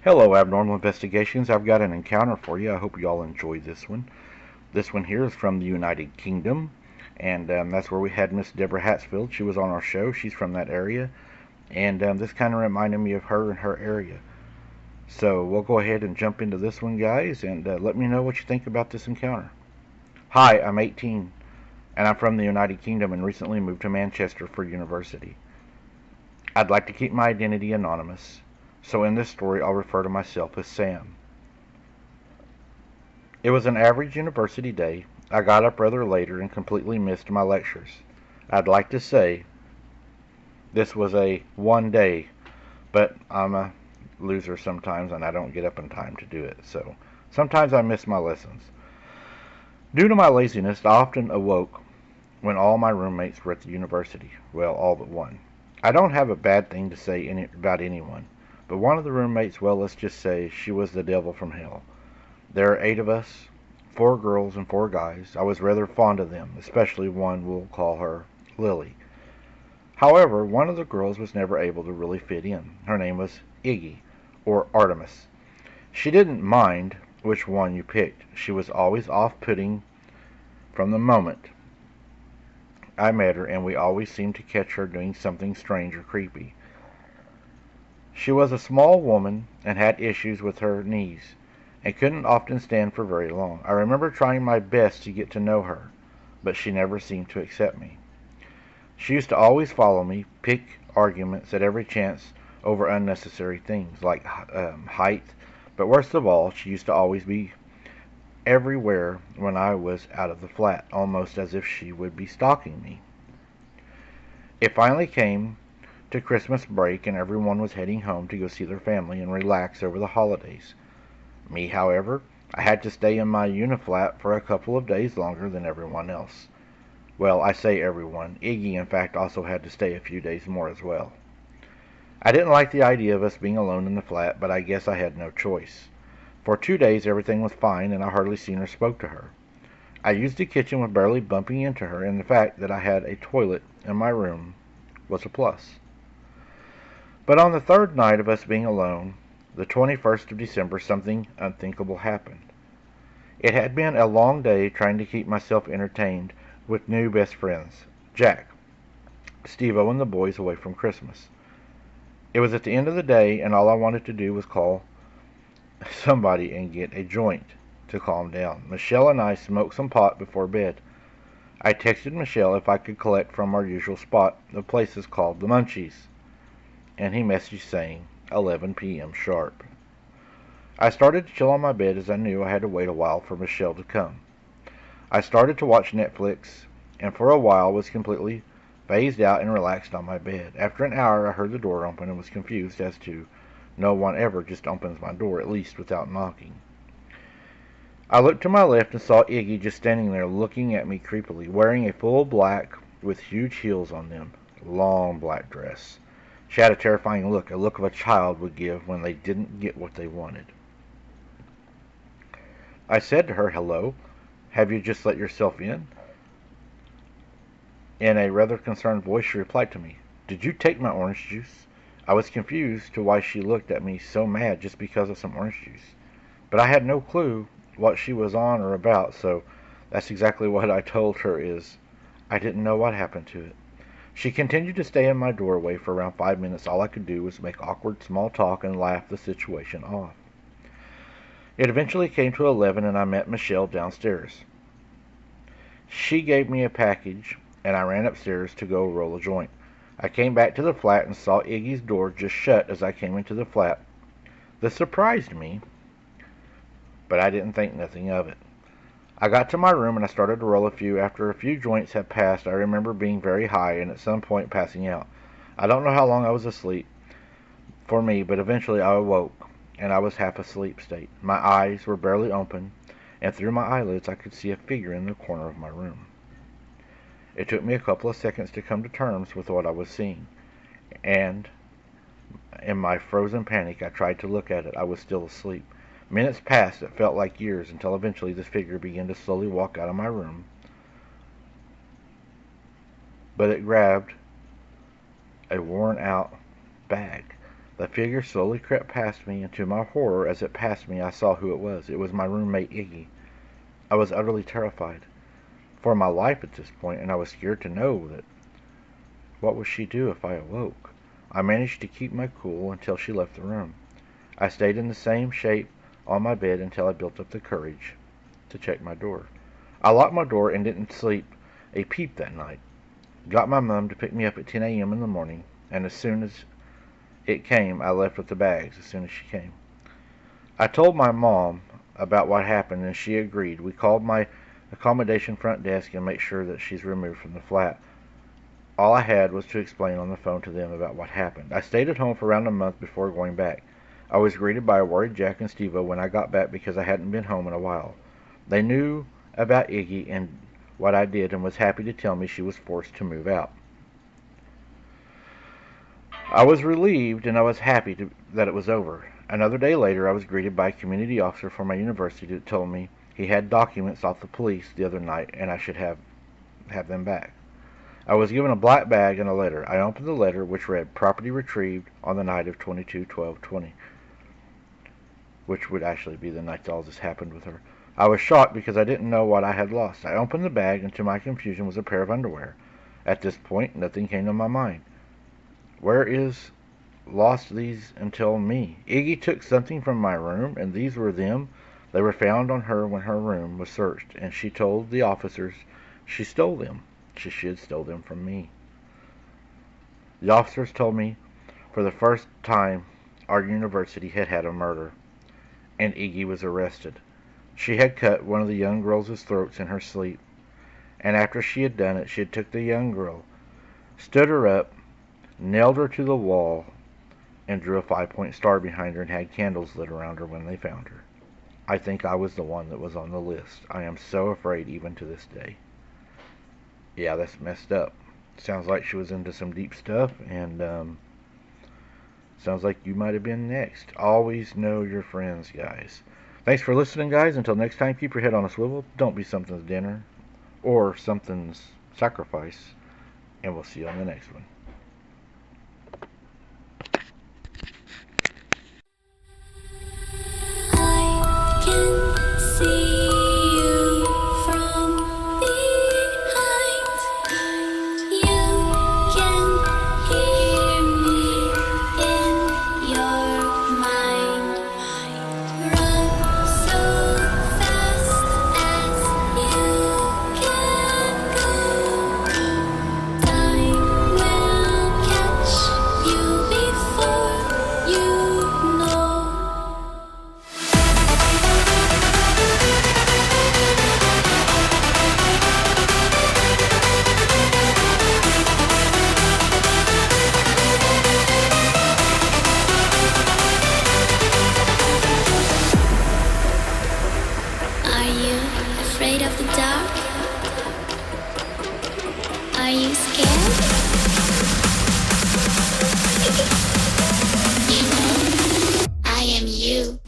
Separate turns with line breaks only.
Hello, Abnormal Investigations. I've got an encounter for you. I hope you all enjoy this one. This one here is from the United Kingdom, and that's where we had Miss Deborah Hatsfield. She was on our show. She's from that area, and this kind of reminded me of her and her area. So we'll go ahead and jump into this one, guys, and let me know what you think about this encounter. Hi, I'm 18, and I'm from the United Kingdom and recently moved to Manchester for university. I'd like to keep my identity anonymous, so in this story I'll refer to myself as Sam. It was an average university day. I got up rather later and completely missed my lectures. I'd like to say this was a one day, but I'm a loser sometimes and I don't get up in time to do it, so sometimes I miss my lessons. Due to my laziness, I often awoke when all my roommates were at the university. Well, all but one. I don't have a bad thing to say about anyone, but one of the roommates, well, let's just say she was the devil from hell. There are 8 of us, 4 girls and 4 guys. I was rather fond of them, especially one, we'll call her Lily. However, one of the girls was never able to really fit in. Her name was Iggy, or Artemis. She didn't mind which one you picked. She was always off-putting from the moment I met her, and we always seemed to catch her doing something strange or creepy. She was a small woman and had issues with her knees, and couldn't often stand for very long. I remember trying my best to get to know her, but she never seemed to accept me. She used to always follow me, pick arguments at every chance over unnecessary things like height, but worst of all, she used to always be everywhere when I was out of the flat, almost as if she would be stalking me. It finally came to Christmas break, and everyone was heading home to go see their family and relax over the holidays. Me, however, I had to stay in my uniflat for a couple of days longer than everyone else. Well, I say everyone. Iggy, in fact, also had to stay a few days more as well. I didn't like the idea of us being alone in the flat, but I guess I had no choice. For 2 days everything was fine, and I hardly seen or spoke to her. I used the kitchen with barely bumping into her, and the fact that I had a toilet in my room was a plus. But on the 3rd night of us being alone, the 21st of December, something unthinkable happened. It had been a long day trying to keep myself entertained with new best friends, Jack, Steve-O, and the boys away from Christmas. It was at the end of the day, and all I wanted to do was call somebody and get a joint to calm down. Michelle and I smoked some pot before bed. I texted Michelle if I could collect from our usual spot. The place is called the Munchies, and he messaged saying 11 p.m. sharp. I started to chill on my bed as I knew I had to wait a while for Michelle to come. I started to watch Netflix, and for a while was completely phased out and relaxed on my bed. After an hour, I heard the door open and was confused as to no one ever just opens my door, at least without knocking. I looked to my left and saw Iggy just standing there looking at me creepily, wearing a full black with huge heels on them, long black dress. She had a terrifying look, a look of a child would give when they didn't get what they wanted. I said to her, "Hello, have you just let yourself in?" In a rather concerned voice, she replied to me, "Did you take my orange juice?" I was confused to why she looked at me so mad just because of some orange juice. But I had no clue what she was on or about, so that's exactly what I told her is I didn't know what happened to it. She continued to stay in my doorway for around 5 minutes. All I could do was make awkward small talk and laugh the situation off. It eventually came to 11 and I met Michelle downstairs. She gave me a package and I ran upstairs to go roll a joint. I came back to the flat and saw Iggy's door just shut as I came into the flat. This surprised me, but I didn't think nothing of it. I got to my room and I started to roll a few. After a few joints had passed, I remember being very high and at some point passing out. I don't know how long I was asleep for me, but eventually I awoke and I was half asleep state. My eyes were barely open, and through my eyelids I could see a figure in the corner of my room. It took me a couple of seconds to come to terms with what I was seeing, and in my frozen panic I tried to look at it. I was still asleep. Minutes passed, it felt like years, until eventually this figure began to slowly walk out of my room. But it grabbed a worn-out bag. The figure slowly crept past me, and to my horror, as it passed me, I saw who it was. It was my roommate, Iggy. I was utterly terrified for my life at this point, and I was scared to know that what would she do if I awoke. I managed to keep my cool until she left the room. I stayed in the same shape on my bed until I built up the courage to check my door. I locked my door and didn't sleep a peep that night. Got my mom to pick me up at 10 a.m. in the morning, and as soon as it came, I left with the bags as soon as she came. I told my mom about what happened, and she agreed. We called my accommodation front desk and made sure that she's removed from the flat. All I had was to explain on the phone to them about what happened. I stayed at home for around a month before going back. I was greeted by a worried Jack and Steve-O when I got back because I hadn't been home in a while. They knew about Iggy and what I did and was happy to tell me she was forced to move out. I was relieved and I was happy that it was over. Another day later, I was greeted by a community officer from my university that told me he had documents off the police the other night and I should have them back. I was given a black bag and a letter. I opened the letter, which read, "Property retrieved on the night of 22/12/20," which would actually be the night that all this happened with her. I was shocked because I didn't know what I had lost. I opened the bag, and to my confusion was a pair of underwear. At this point, nothing came to my mind. Where is lost these until me? Iggy took something from my room, and these were them. They were found on her when her room was searched, and she told the officers she stole them. She should stole them from me. The officers told me for the first time our university had had a murder, and Iggy was arrested. She had cut one of the young girls' throats in her sleep, and after she had done it, she had took the young girl, stood her up, nailed her to the wall, and drew a 5-point star behind her and had candles lit around her when they found her. I think I was the one that was on the list. I am so afraid even to this day. Yeah, that's messed up. Sounds like she was into some deep stuff, and sounds like you might have been next. Always know your friends, guys. Thanks for listening, guys. Until next time, keep your head on a swivel. Don't be something's dinner or something's sacrifice, and we'll see you on the next one.
Afraid of the dark? Are you scared? You know, I am you.